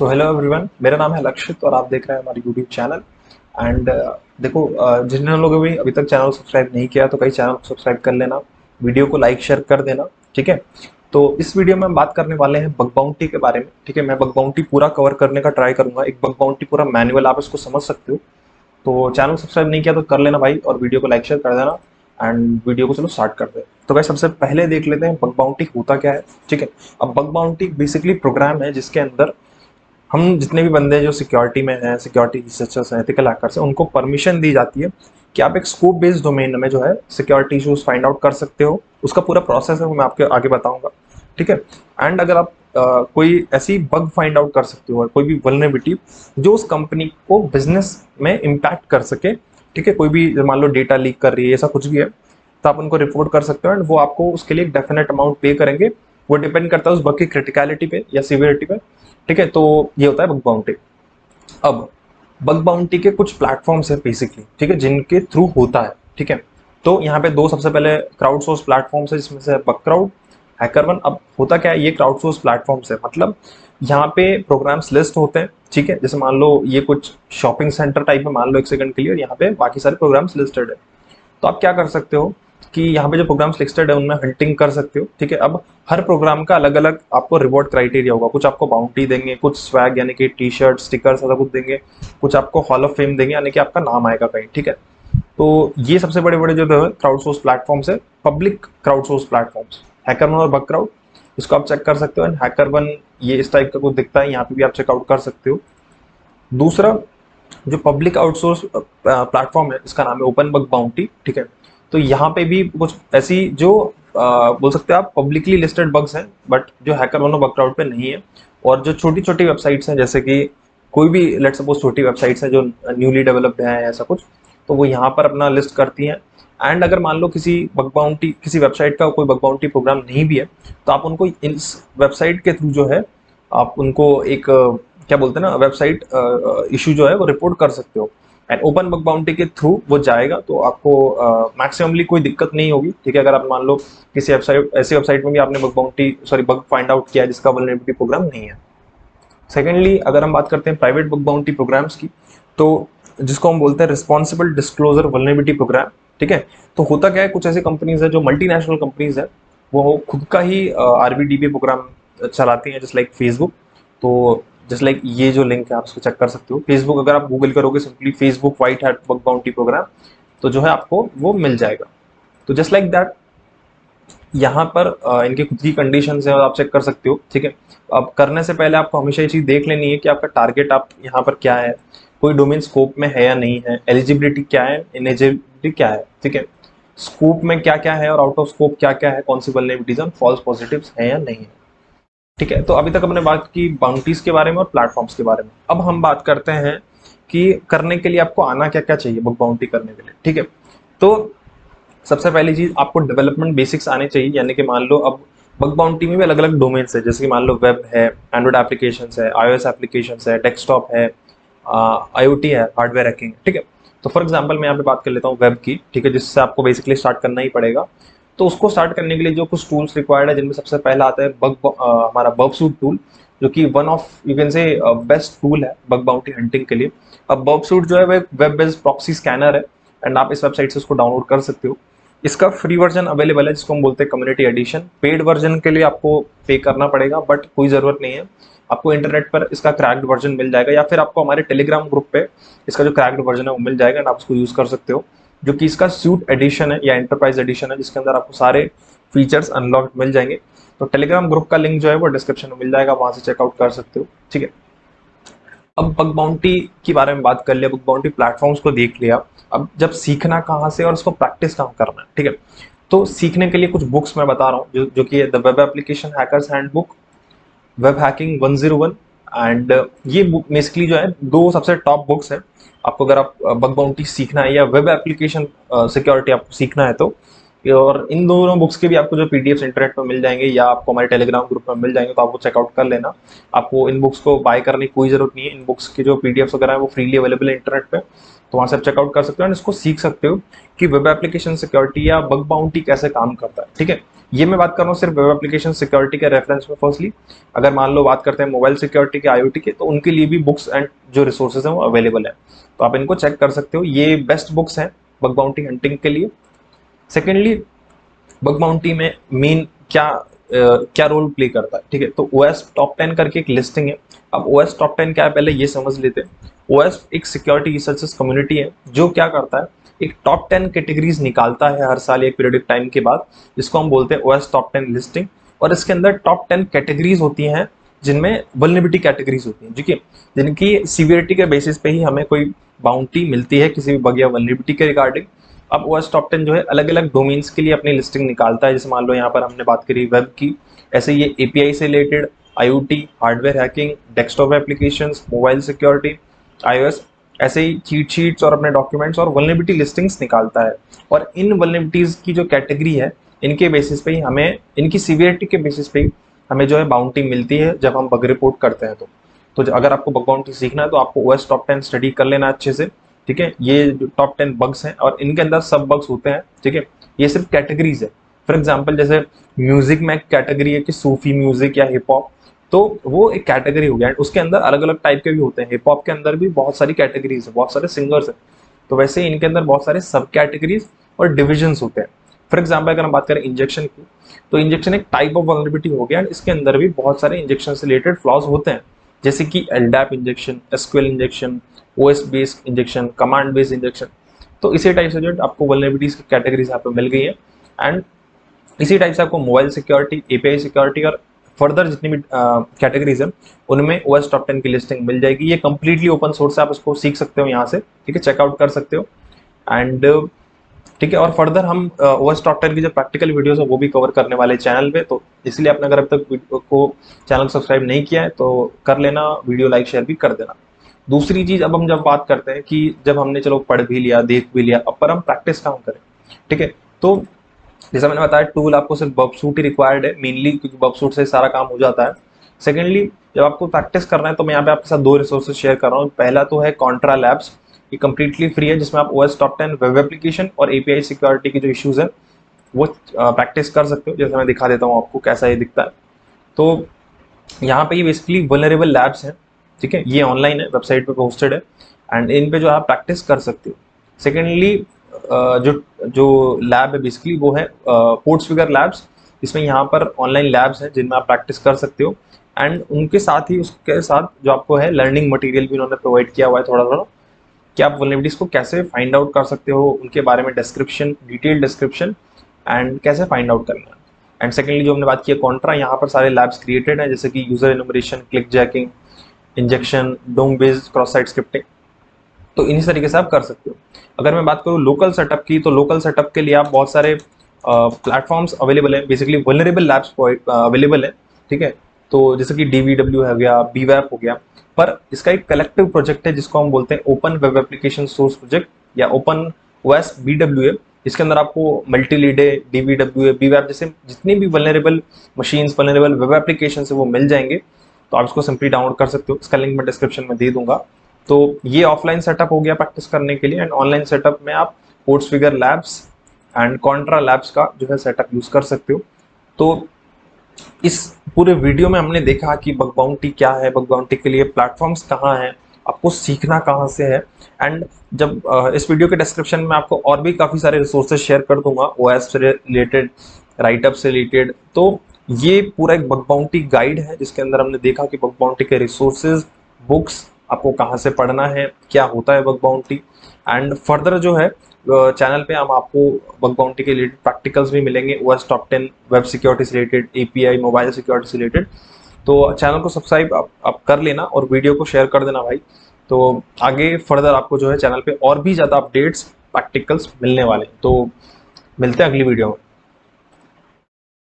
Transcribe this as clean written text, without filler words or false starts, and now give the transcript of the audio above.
So hello everyone, मेरा नाम है लक्षित और आप देख रहे हैं हमारी यूट्यूब चैनल। एंड देखो, जिन लोगों ने अभी तक चैनल सब्सक्राइब नहीं किया तो कई चैनल को सब्सक्राइब कर लेना, वीडियो को लाइक शेयर कर देना। ठीक है। तो इस वीडियो में हम बात करने वाले हैं बग बाउंटी के बारे में। ठीक है, मैं बग बाउंटी पूरा कवर करने का ट्राई करूंगा। एक बग बाउंटी पूरा मैनुअल, आप इसको समझ सकते हो। तो चैनल सब्सक्राइब नहीं किया तो कर लेना भाई, और वीडियो को लाइक शेयर कर देना। एंड वीडियो को चलो स्टार्ट करते हैं। तो भाई सबसे पहले देख लेते हैं बग बाउंटी होता क्या है। ठीक है। अब बग बाउंटी बेसिकली प्रोग्राम है जिसके अंदर हम जितने भी बंदे जो सिक्योरिटी में हैं, सिक्योरिटी रिसर्चर्स हैं, एथिकल हैकर्स हैं, उनको परमिशन दी जाती है कि आप एक स्कोप बेस्ड डोमेन में जो है सिक्योरिटी इशूज फाइंड आउट कर सकते हो। उसका पूरा प्रोसेस है वो मैं आपके आगे बताऊंगा। ठीक है। एंड अगर आप कोई ऐसी बग फाइंड आउट कर सकते हो, कोई भी वल्नरेबिलिटी जो उस कंपनी को बिजनेस में इम्पैक्ट कर सके। ठीक है, कोई भी मान लो डेटा लीक कर रही है, ऐसा कुछ भी है, तो आप उनको रिपोर्ट कर सकते हो एंड वो आपको उसके लिए एक डेफिनेट अमाउंट पे करेंगे। वो डिपेंड करता है उस बग की क्रिटिकलिटी पे या सिवियरिटी पे। ठीक है, तो ये होता है बग बाउंटी। अब बग बाउंटी के कुछ प्लेटफॉर्म्स है बेसिकली, ठीक है, जिनके थ्रू होता है। ठीक है। तो यहाँ पे दो सबसे पहले क्राउड सोर्स प्लेटफॉर्म्स है, जिसमें से बग क्राउड, हैकरवन। अब होता क्या है, ये क्राउड सोर्स प्लेटफॉर्म्स है, मतलब यहाँ पे प्रोग्राम्स लिस्ट होते हैं। ठीक है, जैसे मान लो ये कुछ शॉपिंग सेंटर टाइप में मान लो एक सेकंड के लिए, और यहाँ पे बाकी सारे प्रोग्राम्स लिस्टेड है। तो आप क्या कर सकते हो कि यहाँ पे जो प्रोग्राम्स लिस्टेड है उनमें हंटिंग कर सकते हो। ठीक है। अब हर प्रोग्राम का अलग अलग आपको रिवॉर्ड क्राइटेरिया होगा। कुछ आपको बाउंटी देंगे, कुछ स्वैग यानी कि टी शर्ट स्टिकर्स ऐसा कुछ देंगे, कुछ आपको हॉल ऑफ फेम देंगे यानी कि आपका नाम आएगा कहीं। ठीक है। तो ये सबसे बड़े बड़े जो क्राउड सोर्स प्लेटफॉर्म्स है, public crowd source platforms, HackerOne और बग क्राउड। इसको आप चेक कर सकते हो। एंड हैकरवन ये इस टाइप का कुछ दिखता है, यहाँ पे भी आप चेकआउट कर सकते हो। दूसरा जो पब्लिक आउटसोर्स प्लेटफॉर्म है, इसका नाम है ओपन बग बाउंटी। ठीक है। तो यहाँ पे भी कुछ ऐसी जो बोल सकते हैं आप पब्लिकली लिस्टेड बग्स हैं, बट जो हैकर वन बग क्राउड पे नहीं है। और जो छोटी छोटी वेबसाइट्स हैं, जैसे कि कोई भी लेट सपोज छोटी वेबसाइट्स हैं जो न्यूली डेवलप्ड हैं ऐसा कुछ, तो वो यहाँ पर अपना लिस्ट करती हैं। एंड अगर मान लो किसी बग बाउंटी, किसी वेबसाइट का कोई बग बाउंटी प्रोग्राम नहीं भी है, तो आप उनको इस वेबसाइट के थ्रू जो है आप उनको एक क्या बोलते हैं ना, वेबसाइट इशू जो है वो रिपोर्ट कर सकते हो। एंड ओपन बग बाउंटी के थ्रू वो जाएगा तो आपको मैक्सिममली कोई दिक्कत नहीं होगी। ठीक है। अगर आप मान लो किसी वेबसाइट, ऐसी वेबसाइट में भी आपने bug bounty sorry bug find out किया जिसका वल्नरेबिलिटी प्रोग्राम नहीं है। सेकेंडली अगर हम बात करते हैं प्राइवेट बग बाउंटी प्रोग्राम्स की, तो जिसको हम बोलते हैं रिस्पॉन्सिबल डिस्क्लोजर वल्नरेबिलिटी प्रोग्राम। ठीक है। तो होता क्या है, कुछ ऐसी कंपनीज है जो मल्टीनेशनल कंपनीज है, वो खुद का ही आरबीडीबी प्रोग्राम चलाती हैं, जस्ट लाइक फेसबुक। तो जस्ट लाइक ये जो लिंक है आप उसको चेक कर सकते हो। फेसबुक अगर आप गूगल करोगे simply Facebook white hat bug bounty program, तो जो है आपको वो मिल जाएगा। तो जस्ट लाइक दैट यहाँ पर इनकी खुद की कंडीशंस है और आप चेक कर सकते हो। ठीक है। अब करने से पहले आपको हमेशा ये चीज देख लेनी है कि आपका टारगेट आप यहाँ पर क्या है, कोई डोमेन स्कोप में है या नहीं है, एलिजिबिलिटी क्या है, इनएलिजिबिलिटी क्या है। ठीक है। स्कोप में क्या क्या है और आउट ऑफ स्कोप क्या क्या है, कौन सी वल्नरेबिलिटीज और फॉल्स पॉजिटिव्स है या नहीं है। ठीक है। तो अभी तक हमने बात की बाउंड्रीज के बारे में और प्लेटफॉर्म्स के बारे में। अब हम बात करते हैं कि करने के लिए आपको आना क्या क्या चाहिए बग बाउंटी करने के लिए। ठीक है। तो सबसे पहली चीज आपको डेवलपमेंट बेसिक्स आने चाहिए, यानी कि मान लो अब बग बाउंटी में भी अलग अलग डोमेन्स है, जैसे कि मान लो वेब है, एंड्रॉइड एप्लीकेशन है, iOS एप्लीकेशन है, डेस्कटॉप है, IoT है, हार्डवेयर हैकिंग। ठीक है। तो फॉर एग्जाम्पल मैं यहाँ पे बात कर लेता हूँ वेब की। ठीक है, जिससे आपको बेसिकली स्टार्ट करना ही पड़ेगा। तो उसको स्टार्ट करने के लिए जो कुछ टूल्स रिक्वायर्ड है, जिनमें सबसे पहला आता है हमारा बर्बसूट टूल, जो कि one of you can say best tool है बग बाउंटी हंटिंग के लिए। अब बर्बसूट जो है वो वेब बेस्ड प्रॉक्सी स्कैनर है, एंड आप इस वेबसाइट से उसको डाउनलोड कर सकते हो। इसका फ्री वर्जन अवेलेबल है जिसको हम बोलते हैं कम्युनिटी एडिशन। पेड वर्जन के लिए आपको पे करना पड़ेगा, बट कोई जरूरत नहीं है। आपको इंटरनेट पर इसका क्रैक्ड वर्जन मिल जाएगा, या फिर आपको हमारे टेलीग्राम ग्रुप पे इसका जो क्रैक्ड वर्जन है वो मिल जाएगा, एंड आप उसको यूज कर सकते हो। जो कि इसका सूट एडिशन है या एंटरप्राइज एडिशन है, जिसके अंदर आपको सारे फीचर्स अनलॉक्ड मिल जाएंगे। तो टेलीग्राम ग्रुप का लिंक जो है वो डिस्क्रिप्शन में मिल जाएगा, वहां से चेकआउट कर सकते हो। ठीक है। अब बग बाउंटी के बारे में बात कर लिया, बग बाउंटी प्लेटफॉर्म्स को देख लिया। अब जब सीखना कहाँ से और उसको प्रैक्टिस कहाँ करना है। ठीक है। तो सीखने के लिए कुछ बुक्स मैं बता रहा हूँ, जो कि the web application hackers handbook, web hacking 101। And ये बुक बेसिकली जो है दो सबसे टॉप बुक्स है। आपको अगर आप बग बाउंटी सीखना है या वेब एप्लीकेशन सिक्योरिटी आपको सीखना है तो, और इन दोनों बुक्स के भी आपको जो पीडीएफ इंटरनेट पर मिल जाएंगे या आपको हमारे टेलीग्राम ग्रुप में मिल जाएंगे, तो आपको चेकआउट कर लेना। आपको इन बुक्स को बाय करने की कोई जरूरत नहीं है। इन बुक्स की जो पीडीएफ वगैरह है वो फ्रीली अवेलेबल है इंटरनेट पे, तो वहां से आप चेकआउट कर सकते हो एंड इसको सीख सकते हो कि वेब एप्लीकेशन सिक्योरिटी या बग बाउंटी कैसे काम करता है। ठीक है। ये मैं बात कर रहा हूँ सिर्फ वेब एप्लीकेशन सिक्योरिटी के रेफरेंस में। फर्स्टली अगर मान लो बात करते हैं मोबाइल सिक्योरिटी के, आईओटी के, तो उनके लिए भी बुक्स एंड जो रिसोर्सेज हैं वो अवेलेबल है, तो आप इनको चेक कर सकते हो। ये बेस्ट बुक्स हैं बग बाउंटी हंटिंग के लिए। सेकेंडली बग बाउंटी में मेन क्या रोल प्ले करता है, ठीक है। तो ओएस टॉप 10 करके एक लिस्टिंग है। अब ओएस टॉप 10 क्या है पहले ये समझ लेते हैं। ओएस एक सिक्योरिटी रिसर्चर्स कम्युनिटी है जो क्या करता है, एक टॉप 10 कैटेगरीज निकालता है हर साल एक पीरियडिक टाइम के बाद, जिसको हम बोलते हैं ओएस टॉप 10 लिस्टिंग। और इसके अंदर टॉप 10 कैटेगरीज होती हैं जिनमें वल्नरेबिलिटी कैटेगरीज होती हैं, ठीक है, जिनकी सीवियरिटी के बेसिस पे ही हमें कोई बाउंटी मिलती है किसी भी बग या वल्नरेबिलिटी के रिगार्डिंग। अब ओएस टॉप 10 जो है अलग अलग डोमेन्स के लिए अपनी लिस्टिंग निकालता है। जैसे मान लो यहाँ पर हमने बात करी वेब की, ऐसे ये एपीआई से related, IoT, hardware hacking, desktop applications, mobile security, iOS, ऐसे ही चीट शीट्स और अपने डॉक्यूमेंट्स और वल्नरेबिलिटी लिस्टिंग्स निकालता है। और इन वल्नरेबिलिटीज की जो कैटेगरी है, इनके बेसिस पे ही हमें, इनकी सीवियरिटी के बेसिस पे ही हमें जो है बाउंटी मिलती है जब हम बग रिपोर्ट करते हैं। तो अगर आपको बग बाउंटी सीखना है तो आपको ओएस टॉप 10 स्टडी कर लेना अच्छे से, ठीक है। ये जो टॉप 10 बग्स हैं और इनके अंदर सब बग्स होते हैं, ठीक है। ये सिर्फ कैटेगरीज है। फॉर एग्जांपल जैसे म्यूजिक में कैटेगरी है कि सूफी म्यूजिक या हिप हॉप, तो वो एक कैटेगरी हो गया। एंड उसके अंदर अलग अलग टाइप के भी होते हैं। हिप हॉप के अंदर भी बहुत सारी कैटेगरीज है, बहुत सारे सिंगर्स हैं, तो वैसे ही इनके अंदर बहुत सारे सब कैटेगरीज और डिविजन्स होते हैं। फॉर एग्जाम्पल अगर हम बात करें इंजेक्शन की, तो इंजेक्शन एक टाइप ऑफ वल्नरेबिलिटी हो गया। एंड इसके अंदर भी बहुत सारे इंजेक्शन से रिलेटेड फ्लॉज होते हैं, जैसे कि LDAP injection, SQL injection, OS based injection, command based injection. तो इसी टाइप से जो आपको वल्नरेबिलिटीज की कैटेगरीज यहाँ पे मिल गई है। एंड इसी टाइप से आपको मोबाइल सिक्योरिटी, एपीआई सिक्योरिटी और फर्दर जितनी भी कैटेगरीज है उनमें ओएस टॉप 10 की लिस्टिंग मिल जाएगी। ये कंप्लीटली ओपन सोर्स है, आप इसको सीख सकते हो यहाँ से, ठीक है, चेकआउट कर सकते हो। एंड ठीक है, और फर्दर हम ओएस टॉप 10 की जो प्रैक्टिकल वीडियोस है वो भी कवर करने वाले चैनल पे। तो इसलिए आपने अगर अब तक वीडियो को चैनल सब्सक्राइब नहीं किया है तो कर लेना, वीडियो लाइक शेयर भी कर देना। दूसरी चीज, अब हम जब बात करते हैं कि जब हमने चलो पढ़ भी लिया, देख भी लिया, अब पर हम प्रैक्टिस कहाँ करें, ठीक है। तो जैसा मैंने बताया, टूल आपको सिर्फ बबसूट ही रिक्वायर्ड है मेनली, क्योंकि बबसूट से सारा काम हो जाता है। सेकेंडली जब आपको प्रैक्टिस करना है तो मैं यहाँ पे आपके साथ दो रिसोर्सेज शेयर कर रहा हूँ। पहला तो है कॉन्ट्रा लैब्स, ये कम्प्लीटली फ्री है, जिसमें आप ओएस टॉप 10 वेब एप्लीकेशन और एपीआई सिक्योरिटी की जो इश्यूज है वो प्रैक्टिस कर सकते हो। जैसे मैं दिखा देता हूँ आपको कैसा ये दिखता है। तो यहाँ पे ये बेसिकली वल्नरेबल लैब्स हैं, ठीक है, ये ऑनलाइन है, वेबसाइट पे पोस्टेड है। एंड इन पे जो आप प्रैक्टिस कर सकते हो। सेकेंडली जो जो लैब है बेसिकली वो है पोर्ट्सफिगर लैब्स। इसमें यहाँ पर ऑनलाइन लैब्स हैं जिनमें आप प्रैक्टिस कर सकते हो। एंड उनके साथ ही, उसके साथ जो आपको है लर्निंग मटेरियल भी उन्होंने प्रोवाइड किया हुआ है थोड़ा थोड़ा, कि आप वल्नरेबिलिटीज को कैसे फाइंड आउट कर सकते हो, उनके बारे में डिस्क्रिप्शन, डिटेल डिस्क्रिप्शन, एंड कैसे फाइंड आउट करना है। एंड सेकेंडली जो हमने बात की है कॉन्ट्रा, यहाँ पर सारे लैब्स क्रिएटेड हैं, जैसे कि user enumeration, clickjacking, injection, DOM based cross site scripting. तो इन्हीं तरीके से आप कर सकते हो। अगर मैं बात करूँ लोकल सेटअप की, तो लोकल सेटअप के लिए आप बहुत सारे प्लेटफॉर्म्स अवेलेबल हैं, बेसिकली वल्नरेबल लैब्स अवेलेबल है, ठीक है। तो जैसे कि डीवीडब्ल्यू हो गया, बीवैप हो गया, पर इसका एक कलेक्टिव प्रोजेक्ट है जिसको हम बोलते हैं open web application source project या ओपन ओएस बीडब्ल्यूए। इसके अंदर आपको मल्टीलीडे, डीवीडब्ल्यूए, बीवैप जैसे जितनी भी vulnerable machines, vulnerable web application है वो मिल जाएंगे। तो आप इसको सिंपली डाउनलोड कर सकते हो, इसका लिंक मैं डिस्क्रिप्शन में दे दूंगा। तो ये ऑफलाइन सेटअप हो गया प्रैक्टिस करने के लिए। एंड ऑनलाइन सेटअप में आप पोर्ट्सफिगर लैब्स एंड कॉन्ट्रा लैब्स का जो है सेटअप यूज कर सकते हो। तो इस पूरे वीडियो में हमने देखा कि बग बाउंटी क्या है, बग बाउंटी के लिए प्लेटफॉर्म्स कहाँ हैं, आपको सीखना कहाँ से है। एंड जब इस वीडियो के डिस्क्रिप्शन में आपको और भी काफ़ी सारे रिसोर्सेज शेयर कर दूंगा ओएस से रिलेटेड, राइटअप से रिलेटेड। तो ये पूरा एक बग बाउंटी गाइड है जिसके अंदर हमने देखा कि बग बाउंटी के रिसोर्सेज, बुक्स, आपको कहाँ से पढ़ना है, क्या होता है बग बाउंटी। एंड फर्दर जो है चैनल पे हम आपको बग बाउंटी के रिलेटेड प्रैक्टिकल्स भी मिलेंगे, ओएस टॉप 10, वेब सिक्योरिटी से रिलेटेड, एपीआई, मोबाइल सिक्योरिटी से रिलेटेड। तो चैनल को सब्सक्राइब आप कर लेना और वीडियो को शेयर कर देना भाई। तो आगे फर्दर आपको जो है चैनल पे और भी ज़्यादा अपडेट्स, प्रैक्टिकल्स मिलने वाले हैं। तो मिलते हैं अगली वीडियो में।